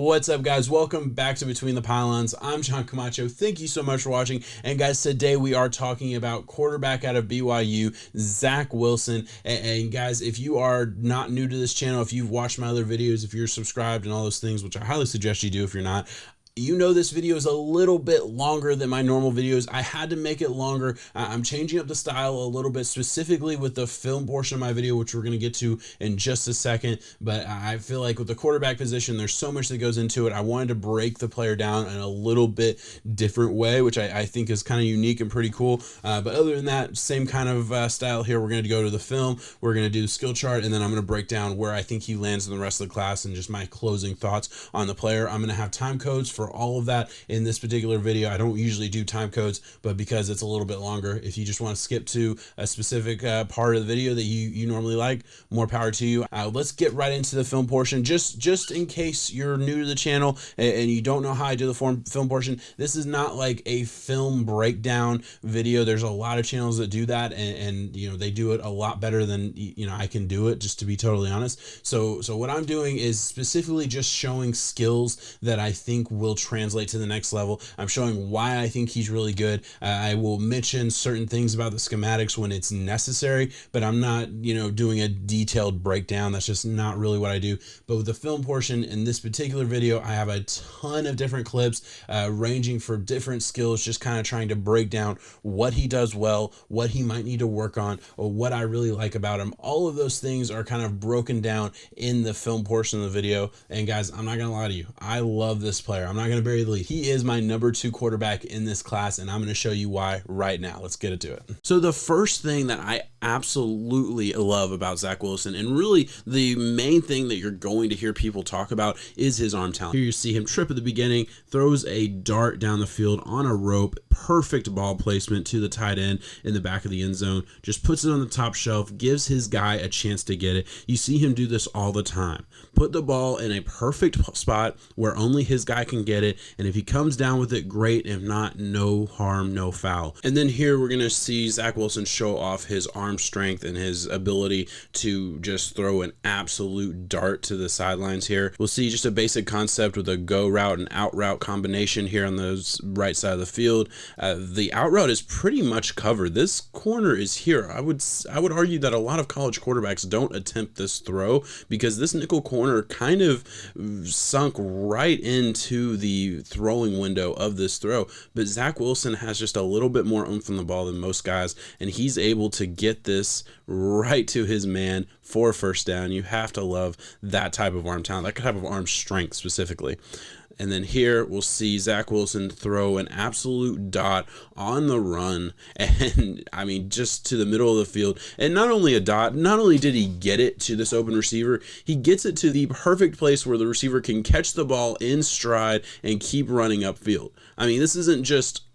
What's up, guys? Welcome back to Between the Pylons. I'm John Camacho. Thank you so much for watching. And guys, today we are talking about quarterback out of BYU, Zach Wilson. And guys, if you are not new to this channel, if you've watched my other videos, if you're subscribed and all those things, which I highly suggest you do if you're not, you know this video is a little bit longer than my normal videos. I had to make it longer. I'm changing up the style a little bit, specifically with the film portion of my video, which we're going to get to in just a second. But I feel like with the quarterback position, there's so much that goes into it. I wanted to break the player down in a little bit different way, which I think is kind of unique and pretty cool. But other than that, same kind of style here. We're going to go to the film. We're going to do the skill chart, and then I'm going to break down where I think he lands in the rest of the class and just my closing thoughts on the player. I'm going to have time codes for all of that in this particular video. I don't usually do time codes, but because it's a little bit longer, if you just want to skip to a specific part of the video that you normally like, more power to you. Let's get right into the film portion. Just in case you're new to the channel and you don't know how I do the film portion, this is not like a film breakdown video. There's a lot of channels that do that, and you know, they do it a lot better than I can do it, just to be totally honest. So what I'm doing is specifically just showing skills that I think will translate to the next level. I'm showing why I think he's really good. I will mention certain things about the schematics when it's necessary, but I'm not, doing a detailed breakdown. That's just not really what I do. But with the film portion in this particular video, I have a ton of different clips ranging for different skills, just kind of trying to break down what he does well, what he might need to work on, or what I really like about him. All of those things are kind of broken down in the film portion of the video. And guys, I'm not gonna lie to you, I love this player. I'm not gonna bury the lead. He is my number 2 quarterback in this class, and I'm going to show you why right now. Let's get into it. So the first thing that I absolutely love about Zach Wilson, and really the main thing that you're going to hear people talk about, is his arm talent. Here you see him trip at the beginning, throws a dart down the field on a rope, perfect ball placement to the tight end in the back of the end zone, just puts it on the top shelf, gives his guy a chance to get it. You see him do this all the time. Put the ball in a perfect spot where only his guy can get it, and if he comes down with it, great. If not, no harm, no foul. And then here we're going to see Zach Wilson show off his arm strength and his ability to just throw an absolute dart to the sidelines here. We'll see just a basic concept with a go route and out route combination here on the right side of the field. The out route is pretty much covered. This corner is here. I would argue that a lot of college quarterbacks don't attempt this throw because this nickel corner kind of sunk right into the throwing window of this throw. But Zach Wilson has just a little bit more oomph on the ball than most guys, and he's able to get this right to his man for a first down. You have to love that type of arm talent, that type of arm strength specifically. And then here we'll see Zach Wilson throw an absolute dot on the run, and I mean, just to the middle of the field. And not only a dot, not only did he get it to this open receiver, he gets it to the perfect place where the receiver can catch the ball in stride and keep running upfield. I mean, this isn't just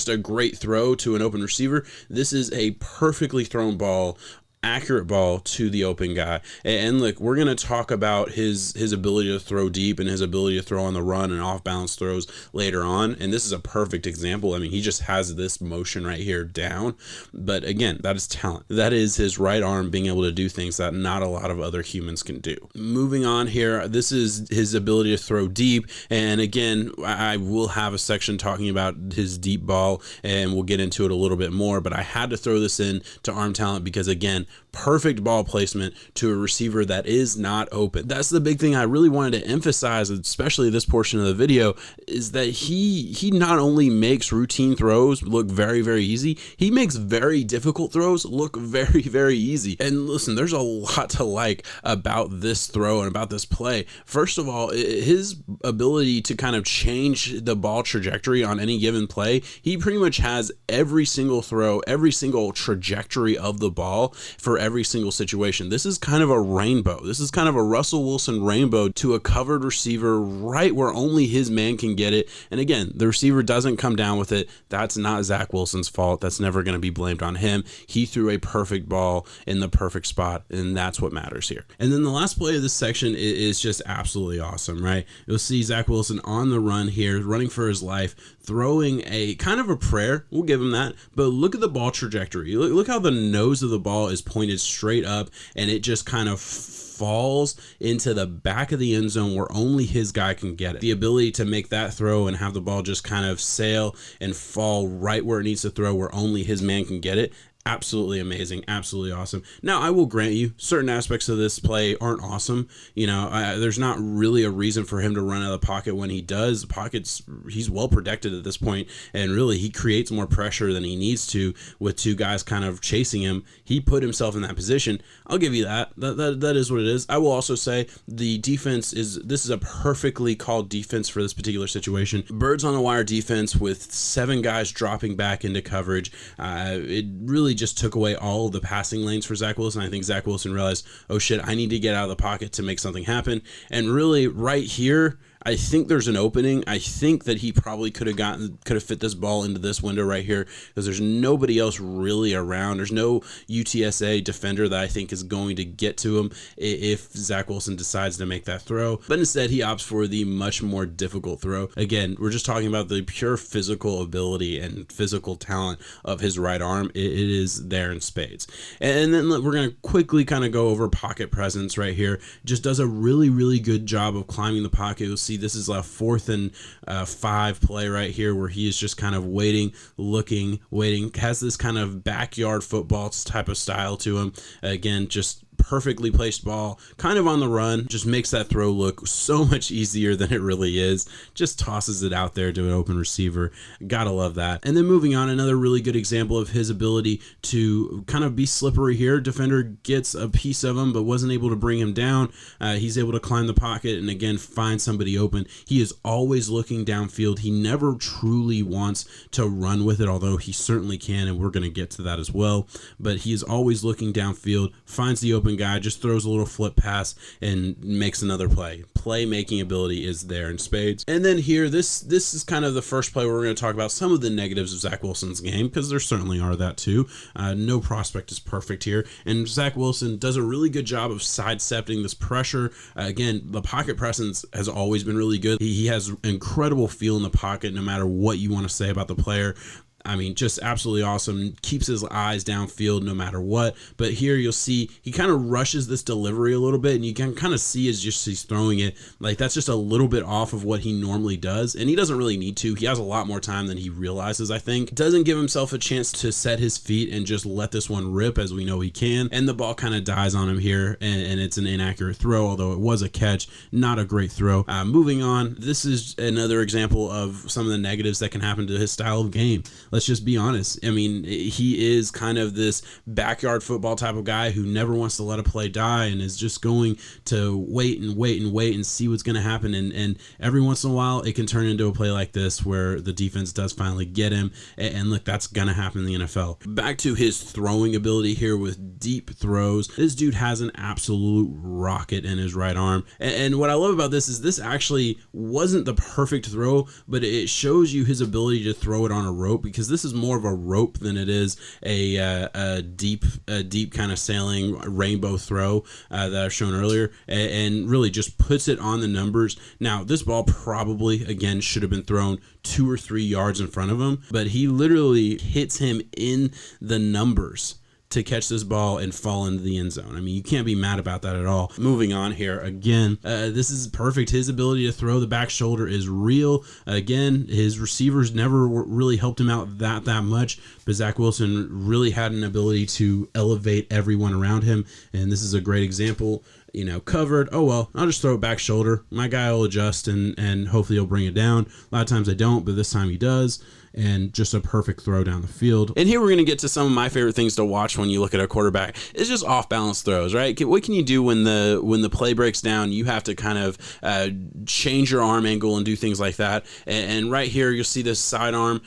a great throw to an open receiver. This is a perfectly thrown ball, accurate ball to the open guy. And look, we're going to talk about his ability to throw deep and his ability to throw on the run and off balance throws later on, and this is a perfect example. I mean, he just has this motion right here down, but again, that is talent. That is his right arm being able to do things that not a lot of other humans can do. Moving on here, this is his ability to throw deep, and again, I will have a section talking about his deep ball, and we'll get into it a little bit more, but I had to throw this in to arm talent because, again, perfect ball placement to a receiver that is not open. That's the big thing I really wanted to emphasize, especially this portion of the video, is that he not only makes routine throws look very, very easy, he makes very difficult throws look very, very easy. And listen, there's a lot to like about this throw and about this play. First of all, his ability to kind of change the ball trajectory on any given play. He pretty much has every single throw, every single trajectory of the ball for every single situation. This is kind of a rainbow. This is kind of a Russell Wilson rainbow to a covered receiver right where only his man can get it. And again, the receiver doesn't come down with it. That's not Zach Wilson's fault. That's never going to be blamed on him. He threw a perfect ball in the perfect spot, and that's what matters here. And then the last play of this section is just absolutely awesome, right? You'll see Zach Wilson on the run here, running for his life, throwing a kind of a prayer. We'll give him that. But look at the ball trajectory. Look how the nose of the ball is pointed straight up, and it just kind of falls into the back of the end zone where only his guy can get it. The ability to make that throw and have the ball just kind of sail and fall right where it needs to throw where only his man can get it. Absolutely amazing, absolutely awesome. Now, I will grant you, certain aspects of this play aren't awesome. You know, there's not really a reason for him to run out of the pocket when he does. The pocket's, he's well protected at this point, and really he creates more pressure than he needs to with two guys kind of chasing him. He put himself in that position. I'll give you that. That is what it is. I will also say the defense this is a perfectly called defense for this particular situation. Birds on the wire defense with 7 guys dropping back into coverage. It really just took away all of the passing lanes for Zach Wilson. I think Zach Wilson realized, oh shit, I need to get out of the pocket to make something happen. And really right here, I think there's an opening. I think that he probably could have fit this ball into this window right here because there's nobody else really around. There's no UTSA defender that I think is going to get to him if Zach Wilson decides to make that throw. But instead, he opts for the much more difficult throw. Again, we're just talking about the pure physical ability and physical talent of his right arm. It is there in spades. And then we're going to quickly kind of go over pocket presence right here. Just does a really, really good job of climbing the pocket. You'll see this is a 4th and 5 play right here where he is just kind of waiting, looking, waiting. Has this kind of backyard football type of style to him. Again, just perfectly placed ball, kind of on the run, just makes that throw look so much easier than it really is. Just tosses it out there to an open receiver. Gotta love that. And then moving on, another really good example of his ability to kind of be slippery here. Defender gets a piece of him but wasn't able to bring him down. He's able to climb the pocket and again find somebody open. He is always looking downfield. He never truly wants to run with it, although he certainly can, and we're going to get to that as well. But he is always looking downfield, finds the open guy, just throws a little flip pass and makes another play. Playmaking ability is there in spades. And then here, this is kind of the first play where we're going to talk about some of the negatives of Zach Wilson's game, because there certainly are that too. No prospect is perfect here, and Zach Wilson does a really good job of sidestepping this pressure. Again, the pocket presence has always been really good. He has incredible feel in the pocket no matter what you want to say about the player. I mean, just absolutely awesome. Keeps his eyes downfield no matter what. But here you'll see he kind of rushes this delivery a little bit, and you can kind of see as just he's throwing it, like that's just a little bit off of what he normally does. And he doesn't really need to. He has a lot more time than he realizes, I think. Doesn't give himself a chance to set his feet and just let this one rip as we know he can. And the ball kind of dies on him here, and it's an inaccurate throw, although it was a catch. Not a great throw. Moving on, this is another example of some of the negatives that can happen to his style of game. Let's just be honest. I mean, he is kind of this backyard football type of guy who never wants to let a play die and is just going to wait and see what's going to happen. And every once in a while, it can turn into a play like this where the defense does finally get him. And look, that's going to happen in the NFL. Back to his throwing ability here with deep throws. This dude has an absolute rocket in his right arm. And what I love about this is this actually wasn't the perfect throw, but it shows you his ability to throw it on a rope, because this is more of a rope than it is a deep kind of sailing rainbow throw that I've shown earlier, and really just puts it on the numbers. Now, this ball probably, again, should have been thrown 2 or 3 yards in front of him, but he literally hits him in the numbers to catch this ball and fall into the end zone. I mean, you can't be mad about that at all. Moving on here, again, this is perfect. His ability to throw the back shoulder is real. Again, his receivers never really helped him out that much, but Zach Wilson really had an ability to elevate everyone around him, and this is a great example. You know, covered, oh well, I'll just throw it back shoulder. My guy will adjust and hopefully he'll bring it down. A lot of times I don't, but this time he does. And just a perfect throw down the field. And here we're going to get to some of my favorite things to watch when you look at a quarterback. It's just off balance throws, right? What can you do when the play breaks down? You have to kind of change your arm angle and do things like that. And right here, you'll see this sidearm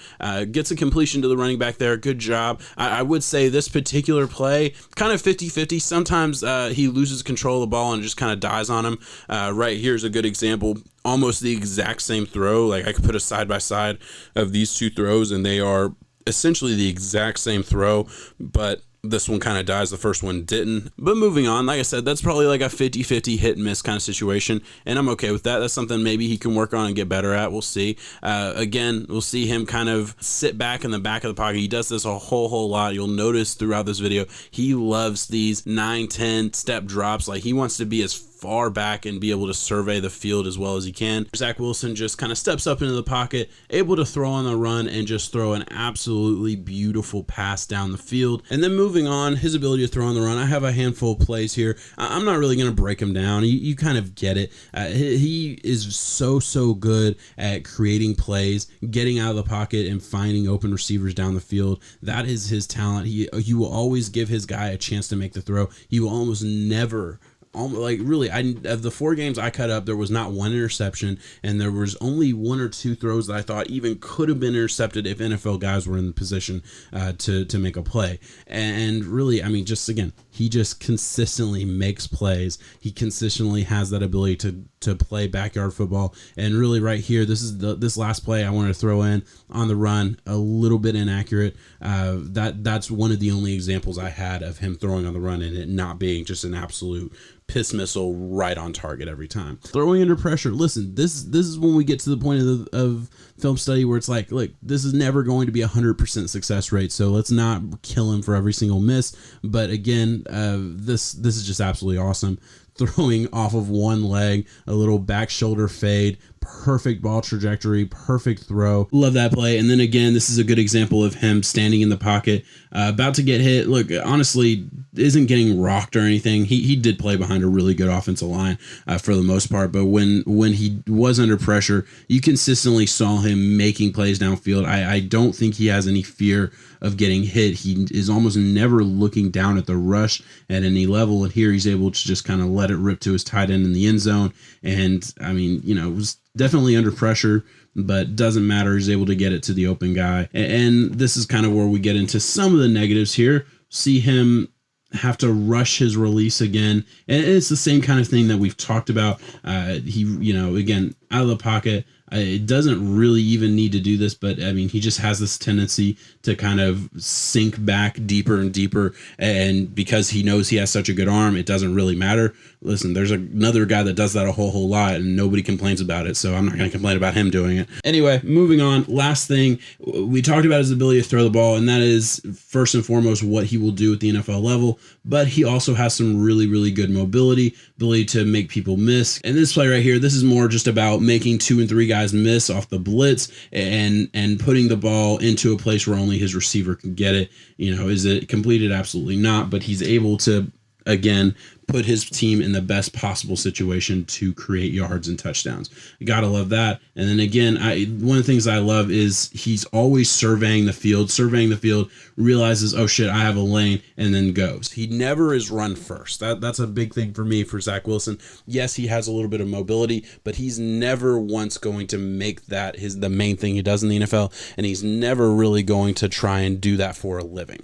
gets a completion to the running back there. Good job. I would say this particular play, kind of 50-50. Sometimes he loses control of the ball and just kind of dies on him. Right here's a good example. Almost the exact same throw. Like I could put a side by side of these two throws and they are essentially the exact same throw, but this one kind of dies, the first one didn't. But moving on, like I said, that's probably like a 50-50 hit and miss kind of situation, and I'm okay with that. That's something maybe he can work on and get better at. We'll see. Again, we'll see him kind of sit back in the back of the pocket. He does this a whole lot. You'll notice throughout this video, he loves these 9-10 step drops. Like, he wants to be as far back and be able to survey the field as well as he can. Zach Wilson just kind of steps up into the pocket, able to throw on the run and just throw an absolutely beautiful pass down the field. And then moving on, his ability to throw on the run, I have a handful of plays here. I'm not really going to break him down. You kind of get it. He is so good at creating plays, getting out of the pocket and finding open receivers down the field. That is his talent. He will always give his guy a chance to make the throw. He will almost never, like, really, of the 4 games I cut up, there was not one interception, and there was only 1 or 2 throws that I thought even could have been intercepted if NFL guys were in the position to make a play. And really, I mean, just again, he just consistently makes plays. He consistently has that ability to play backyard football. And really, right here, this last play I wanted to throw in on the run, a little bit inaccurate. That's one of the only examples I had of him throwing on the run and it not being just an absolute piss missile right on target every time. Throwing under pressure. Listen, this is when we get to the point of film study where it's like, look, this is never going to be 100% success rate, so let's not kill him for every single miss. But again, this is just absolutely awesome. Throwing off of one leg, a little back shoulder fade, perfect ball trajectory, perfect throw. Love that play. And then again, this is a good example of him standing in the pocket, about to get hit. Look, honestly, isn't getting rocked or anything. He did play behind a really good offensive line for the most part, but when he was under pressure, you consistently saw him making plays downfield. I don't think he has any fear of getting hit. He is almost never looking down at the rush at any level, and here he's able to just kind of let it rip to his tight end in the end zone. And I mean, it was definitely under pressure, but doesn't matter. He's able to get it to the open guy. And this is kind of where we get into some of the negatives here. See him have to rush his release again, and it's the same kind of thing that we've talked about. He, again, out of the pocket. It doesn't really even need to do this, but I mean, he just has this tendency to kind of sink back deeper and deeper. And because he knows he has such a good arm, it doesn't really matter. Listen, there's another guy that does that a whole lot and nobody complains about it. So I'm not going to complain about him doing it. Anyway, moving on. Last thing, we talked about his ability to throw the ball, and that is first and foremost what he will do at the NFL level. But he also has some really good mobility, ability to make people miss. And this play right here, this is more just about making 2 and 3 guys miss off the blitz and putting the ball into a place where only his receiver can get it. Is it completed? Absolutely not. But he's able to, again, put his team in the best possible situation to create yards and touchdowns. You gotta love that. And then again, one of the things I love is he's always surveying the field, realizes, oh shit, I have a lane, and then goes. He never is run first. That's a big thing for me for Zach Wilson. Yes, he has a little bit of mobility, but he's never once going to make that the main thing he does in the NFL, and he's never really going to try and do that for a living.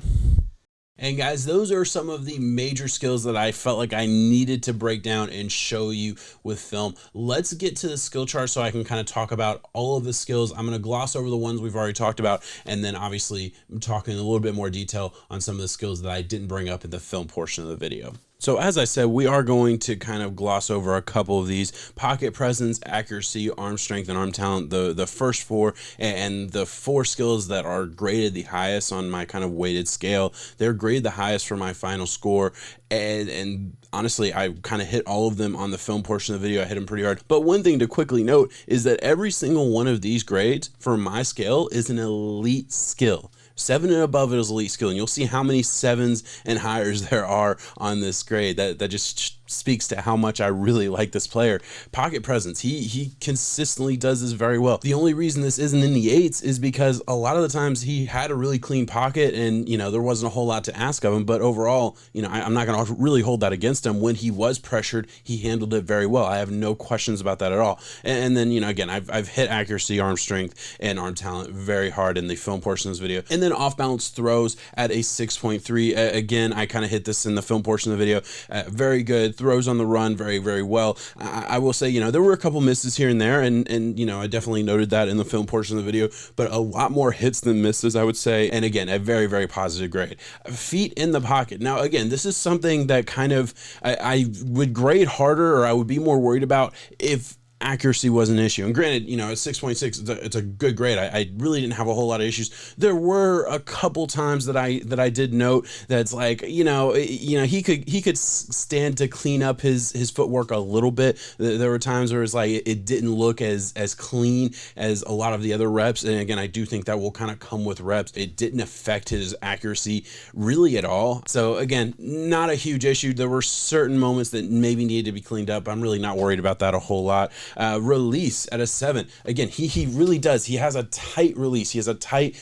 And guys, those are some of the major skills that I felt like I needed to break down and show you with film. Let's get to the skill chart so I can kind of talk about all of the skills. I'm going to gloss over the ones we've already talked about, and then obviously I'm talking in a little bit more detail on some of the skills that I didn't bring up in the film portion of the video. So as I said, we are going to kind of gloss over a couple of these: pocket presence, accuracy, arm strength, and arm talent. The first 4, and the 4 skills that are graded the highest on my kind of weighted scale, they're graded the highest for my final score. And honestly, I kind of hit all of them on the film portion of the video. I hit them pretty hard. But one thing to quickly note is that every single one of these grades for my scale is an elite skill. 7 and above is elite skill, and you'll see how many 7s and higher there are on this grade. That just speaks to how much I really like this player. Pocket presence, he consistently does this very well. The only reason this isn't in the 8s is because a lot of the times he had a really clean pocket, and there wasn't a whole lot to ask of him. But overall, I'm not going to really hold that against him. When he was pressured, he handled it very well. I have no questions about that at all. And then again, I've hit accuracy, arm strength, and arm talent very hard in the film portion of this video. And then off balance throws at a 6.3. Again, I kind of hit this in the film portion of the video. Very good. throws on the run very, very well. I will say, there were a couple misses here and there, and I definitely noted that in the film portion of the video, but a lot more hits than misses, I would say. And again, a very, very positive grade. Feet in the pocket. Now, again, this is something that kind of I would grade harder, or I would be more worried about if accuracy was an issue. And granted, at 6.6, it's a good grade. I really didn't have a whole lot of issues. There were a couple times that I did note that's like, he could stand to clean up his footwork a little bit. There were times where it's like it didn't look as clean as a lot of the other reps. And again, I do think that will kind of come with reps. It didn't affect his accuracy really at all. So again, not a huge issue. There were certain moments that maybe needed to be cleaned up. I'm really not worried about that a whole lot. Release at a 7. Again, he really does. He has a tight release. He has a tight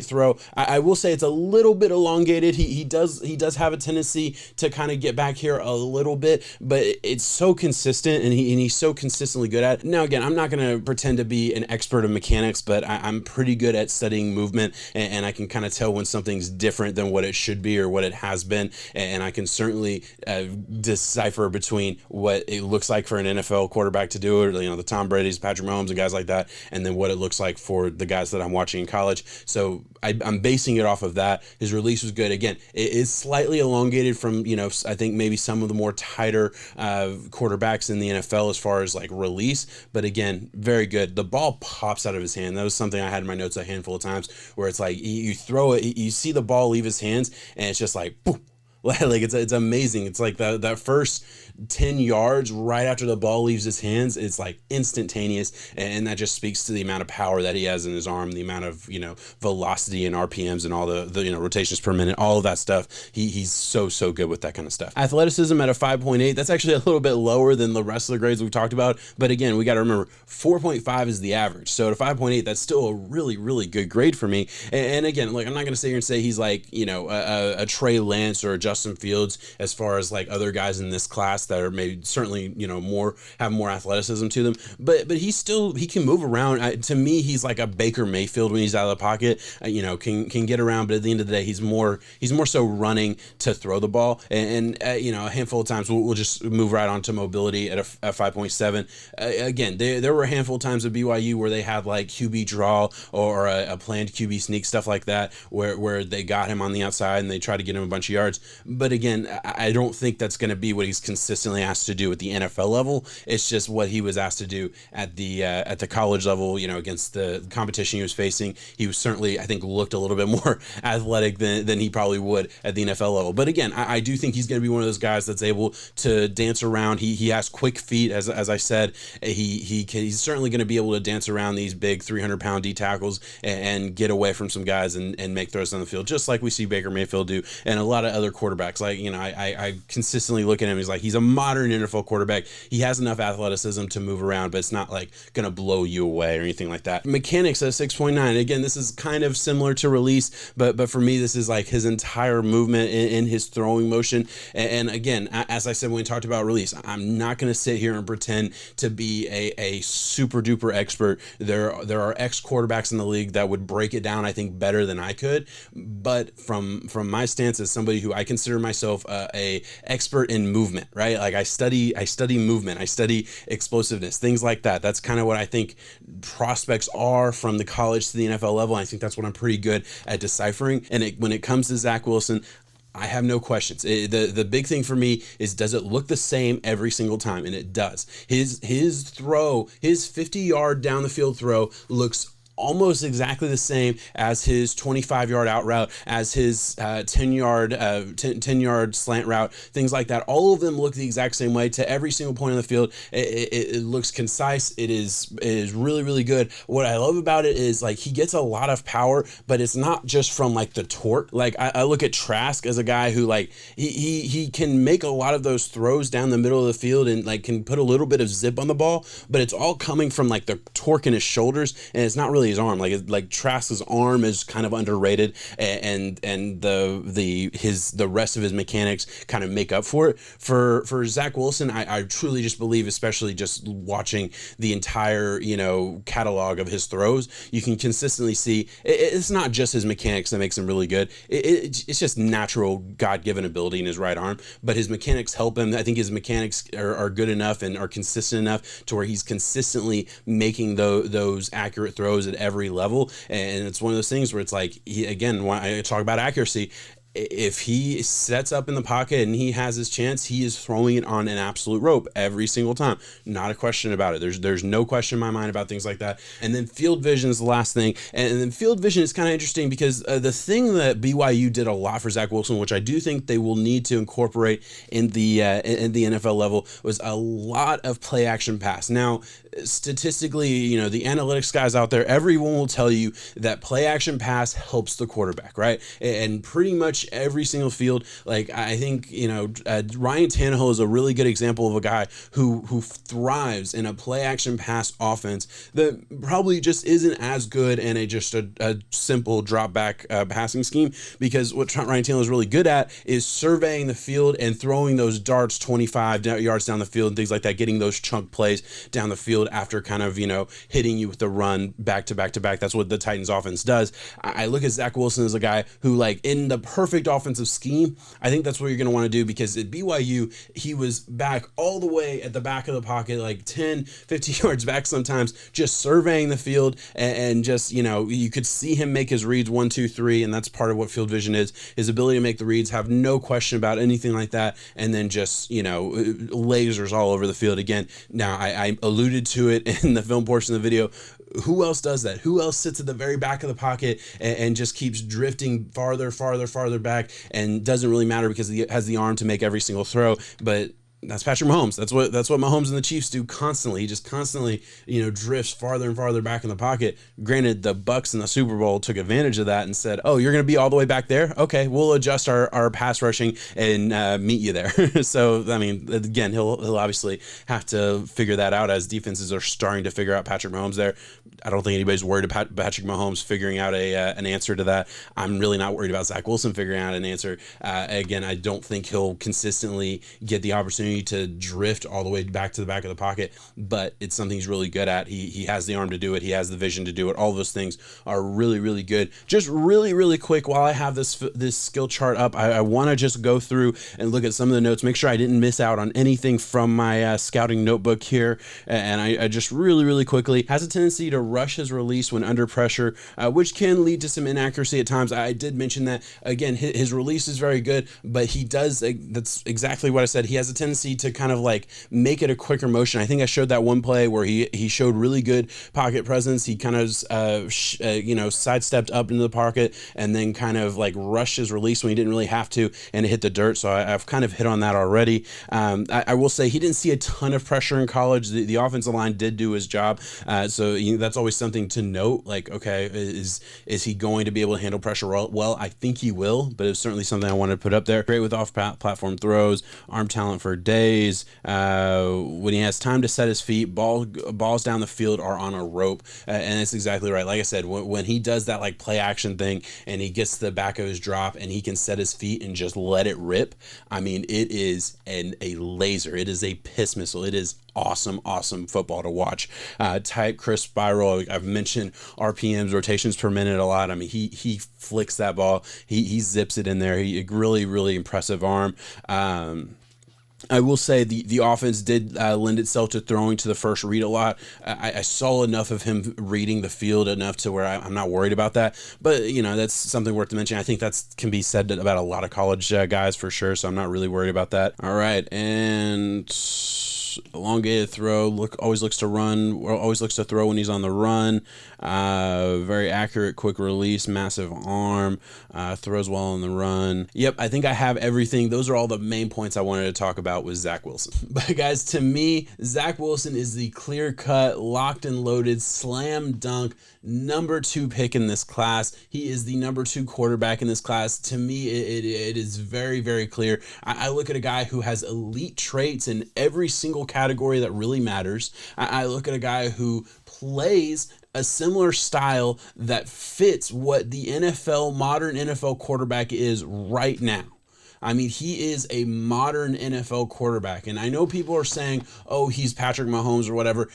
throw. I will say it's a little bit elongated. He does have a tendency to kind of get back here a little bit, but it's so consistent, and he's so consistently good at it. Now, again, I'm not going to pretend to be an expert of mechanics, but I'm pretty good at studying movement, and I can kind of tell when something's different than what it should be or what it has been, and I can certainly decipher between what it looks like for an NFL quarterback to do it, the Tom Brady's, Patrick Mahomes, and guys like that, and then what it looks like for the guys that I'm watching in college. So I'm basing it off of that. His release was good. Again, it is slightly elongated from, I think maybe some of the more tighter quarterbacks in the NFL as far as like release, but again, very good. The ball pops out of his hand. That was something I had in my notes a handful of times, where it's like you throw it, you see the ball leave his hands, and it's just like boom. Like it's amazing. It's like that first 10 yards right after the ball leaves his hands, it's like instantaneous, and that just speaks to the amount of power that he has in his arm, the amount of velocity and RPMs and all the rotations per minute, all of that stuff. He's so good with that kind of stuff. Athleticism at a 5.8. That's actually a little bit lower than the rest of the grades we've talked about, but again, we got to remember 4.5 is the average. So at a 5.8, that's still a really good grade for me. And again, like I'm not gonna sit here and say he's like a Trey Lance or a Justin Fields as far as like other guys in this class that are maybe certainly have more athleticism to them, but he can move around. To me, he's like a Baker Mayfield when he's out of the pocket. Can get around, but at the end of the day, he's more so running to throw the ball. And a handful of times we'll just move right on to mobility at a 5.7. Again, there were a handful of times at BYU where they had like QB draw or a planned QB sneak, stuff like that, where they got him on the outside and they tried to get him a bunch of yards. But again, I don't think that's going to be what he's consistently asked to do at the NFL level. It's just what he was asked to do at the college level, against the competition he was facing. He was certainly, I think, looked a little bit more athletic than he probably would at the NFL level. But again, I do think he's going to be one of those guys that's able to dance around. He has quick feet, as I said. He's certainly going to be able to dance around these big 300-pound D tackles and get away from some guys and make throws on the field, just like we see Baker Mayfield do, and a lot of other quarterbacks. Like, I consistently look at him. He's a modern NFL quarterback. He has enough athleticism to move around, but it's not like gonna blow you away or anything like that. Mechanics at 6.9. Again, this is kind of similar to release, but for me, this is like his entire movement in his throwing motion. And again, as I said when we talked about release, I'm not gonna sit here and pretend to be a super duper expert. There are ex quarterbacks in the league that would break it down, I think, better than I could. But from my stance as somebody who I consider myself a expert in movement, right? Like I study movement, I study explosiveness, things like that. That's kind of what I think prospects are from the college to the NFL level. I think that's what I'm pretty good at deciphering. And when it comes to Zach Wilson, I have no questions. The big thing for me is, does it look the same every single time? And it does. His throw, his 50-yard down the field throw looks almost exactly the same as his 25-yard out route, as his 10-yard slant route, things like that. All of them look the exact same way to every single point on the field. It looks concise. It is really good. What I love about it is like he gets a lot of power, but it's not just from like the torque. Like I look at Trask as a guy who like he can make a lot of those throws down the middle of the field and like can put a little bit of zip on the ball, but it's all coming from like the torque in his shoulders, and it's not really really his arm. Like Trask's arm is kind of underrated, and the rest of his mechanics kind of make up for it. For Zach Wilson, I truly just believe, especially just watching the entire, catalog of his throws, you can consistently see it's not just his mechanics that makes him really good. It's just natural God-given ability in his right arm, but his mechanics help him. I think his mechanics are good enough and are consistent enough to where he's consistently making those accurate throws at every level. And it's one of those things where it's like, when I talk about accuracy, if he sets up in the pocket and he has his chance, he is throwing it on an absolute rope every single time. Not a question about it. There's no question in my mind about things like that. And then field vision is the last thing. And then field vision is kind of interesting because the thing that BYU did a lot for Zach Wilson, which I do think they will need to incorporate in the NFL level, was a lot of play action pass. Now, statistically, the analytics guys out there, everyone will tell you that play action pass helps the quarterback, right? And pretty much every single field, like I think, Ryan Tannehill is a really good example of a guy who thrives in a play action pass offense that probably just isn't as good in a simple drop back passing scheme, because what Ryan Tannehill is really good at is surveying the field and throwing those darts 25 yards down the field and things like that, getting those chunk plays down the field after kind of, hitting you with the run back to back to back. That's what the Titans offense does. I look at Zach Wilson as a guy who, like, in the perfect offensive scheme, I think that's what you're going to want to do, because at BYU, he was back all the way at the back of the pocket, like 10, 15 yards back sometimes, just surveying the field and just, you could see him make his reads 1, 2, 3, and that's part of what field vision is, his ability to make the reads, have no question about anything like that, and then just, lasers all over the field. Again, now I alluded to it in the film portion of the video. Who else does that? Who else sits at the very back of the pocket and just keeps drifting farther back, and doesn't really matter because he has the arm to make every single throw? But that's Patrick Mahomes. That's what Mahomes and the Chiefs do constantly. He just constantly, drifts farther and farther back in the pocket. Granted, the Bucs in the Super Bowl took advantage of that and said, "Oh, you're going to be all the way back there? Okay, we'll adjust our pass rushing and meet you there." So, I mean, again, he'll obviously have to figure that out as defenses are starting to figure out Patrick Mahomes there. I don't think anybody's worried about Patrick Mahomes figuring out an answer to that. I'm really not worried about Zach Wilson figuring out an answer. Again, I don't think he'll consistently get the opportunity to drift all the way back to the back of the pocket, but it's something he's really good at. He has the arm to do it. He has the vision to do it. All those things are really, really good. Just really, really quick, while I have this skill chart up, I want to just go through and look at some of the notes, make sure I didn't miss out on anything from my scouting notebook here. And I just really, really quickly, has a tendency to rush his release when under pressure, which can lead to some inaccuracy at times. I did mention that. Again, his release is very good, but he does, that's exactly what I said. He has a tendency to kind of like make it a quicker motion. I think I showed that one play where he showed really good pocket presence. He kind of sidestepped up into the pocket and then kind of like rushed his release when he didn't really have to, and it hit the dirt. So I've kind of hit on that already. I will say he didn't see a ton of pressure in college. The offensive line did do his job, so that's always something to note. Like, okay, is he going to be able to handle pressure well? I think he will, but it's certainly something I wanted to put up there. Great with off-platform throws, arm talent for days. When he has time to set his feet, balls down the field are on a rope, and it's exactly right. Like I said, when he does that like play action thing and he gets to the back of his drop and he can set his feet and just let it rip, I mean, it is a laser. It is a piss missile. It is awesome football to watch. Tight, crisp spiral. I've mentioned RPMs, rotations per minute, a lot. I mean, he flicks that ball. He zips it in there. Really impressive arm. I will say the offense did lend itself to throwing to the first read a lot. I saw enough of him reading the field enough to where I'm not worried about that. But, that's something worth to mention. I think that can be said about a lot of college guys for sure, so I'm not really worried about that. All right, and elongated throw, always looks to throw when he's on the run. Very accurate, quick release, massive arm, throws well on the run. Yep, I think I have everything. Those are all the main points I wanted to talk about with Zach Wilson. But guys, to me, Zach Wilson is the clear-cut, locked and loaded, slam dunk number 2 pick in this class. He is the number 2 quarterback in this class. To me, it is very, very clear. I look at a guy who has elite traits in every single category that really matters. I look at a guy who plays a similar style that fits what the modern NFL quarterback is right now. I mean, he is a modern NFL quarterback. And I know people are saying, oh, he's Patrick Mahomes or whatever.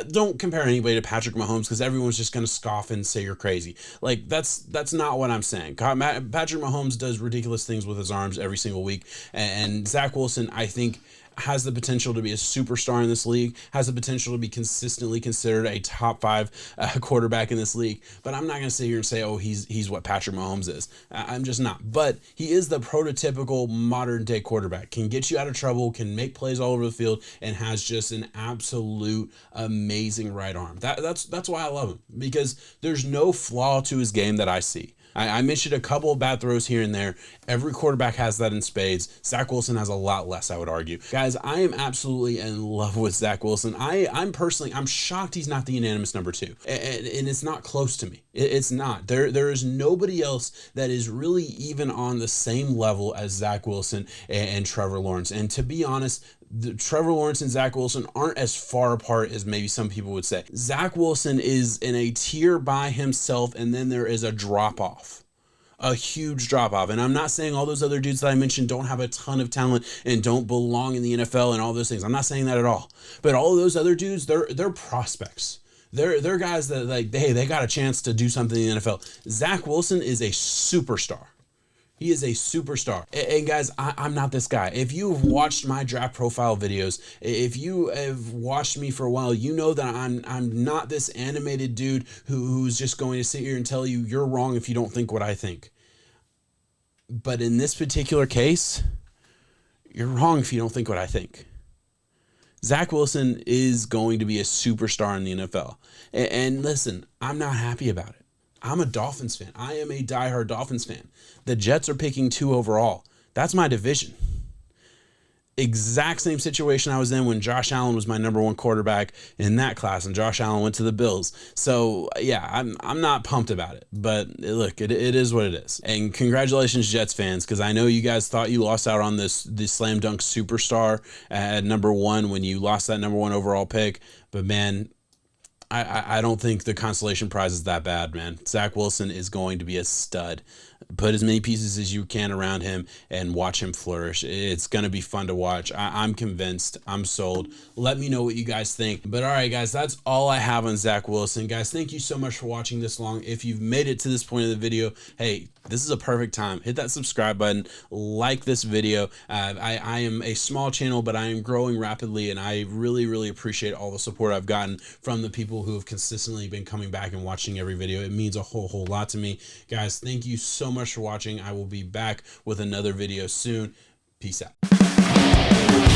Don't compare anybody to Patrick Mahomes, because everyone's just going to scoff and say you're crazy. Like, that's not what I'm saying. Patrick Mahomes does ridiculous things with his arms every single week. And Zach Wilson, I think, has the potential to be a superstar in this league, has the potential to be consistently considered a top 5 quarterback in this league. But I'm not going to sit here and say, oh, he's what Patrick Mahomes is. I'm just not. But he is the prototypical modern day quarterback. Can get you out of trouble, can make plays all over the field, and has just an absolute amazing right arm. That's why I love him, because there's no flaw to his game that I see. I mentioned a couple of bad throws here and there. Every quarterback has that in spades. Zach Wilson has a lot less, I would argue. Guys, I am absolutely in love with Zach Wilson. I'm shocked he's not the unanimous number 2. And it's not close to me. It's not. There is nobody else that is really even on the same level as Zach Wilson and Trevor Lawrence. And to be honest, Trevor Lawrence and Zach Wilson aren't as far apart as maybe some people would say. Zach Wilson is in a tier by himself, and then there is a drop-off. A huge drop-off. And I'm not saying all those other dudes that I mentioned don't have a ton of talent and don't belong in the NFL and all those things. I'm not saying that at all. But all those other dudes, they're prospects. They're guys that, like, hey, they got a chance to do something in the NFL. Zach Wilson is a superstar. He is a superstar. And guys, I'm not this guy. If you've watched my draft profile videos, if you have watched me for a while, you know that I'm not this animated dude who's just going to sit here and tell you you're wrong if you don't think what I think. But in this particular case, you're wrong if you don't think what I think. Zach Wilson is going to be a superstar in the NFL. And listen, I'm not happy about it. I'm a Dolphins fan. I am a diehard Dolphins fan. The Jets are picking 2 overall. That's my division. Exact same situation I was in when Josh Allen was my number 1 quarterback in that class, and Josh Allen went to the Bills. So yeah, I'm not pumped about it, but look, it is what it is. And congratulations, Jets fans, because I know you guys thought you lost out on this slam dunk superstar at number 1 when you lost that number 1 overall pick. But man, I don't think the consolation prize is that bad, man. Zach Wilson is going to be a stud. Put as many pieces as you can around him and watch him flourish. It's going to be fun to watch. I'm convinced. I'm sold. Let me know what you guys think. But all right, guys, that's all I have on Zach Wilson. Guys, thank you so much for watching this long. If you've made it to this point of the video, hey, this is a perfect time. Hit that subscribe button. Like this video. I am a small channel, but I am growing rapidly, and I really, really appreciate all the support I've gotten from the people who have consistently been coming back and watching every video. It means a whole lot to me. Guys, thank you so much for watching. I will be back with another video soon. Peace out.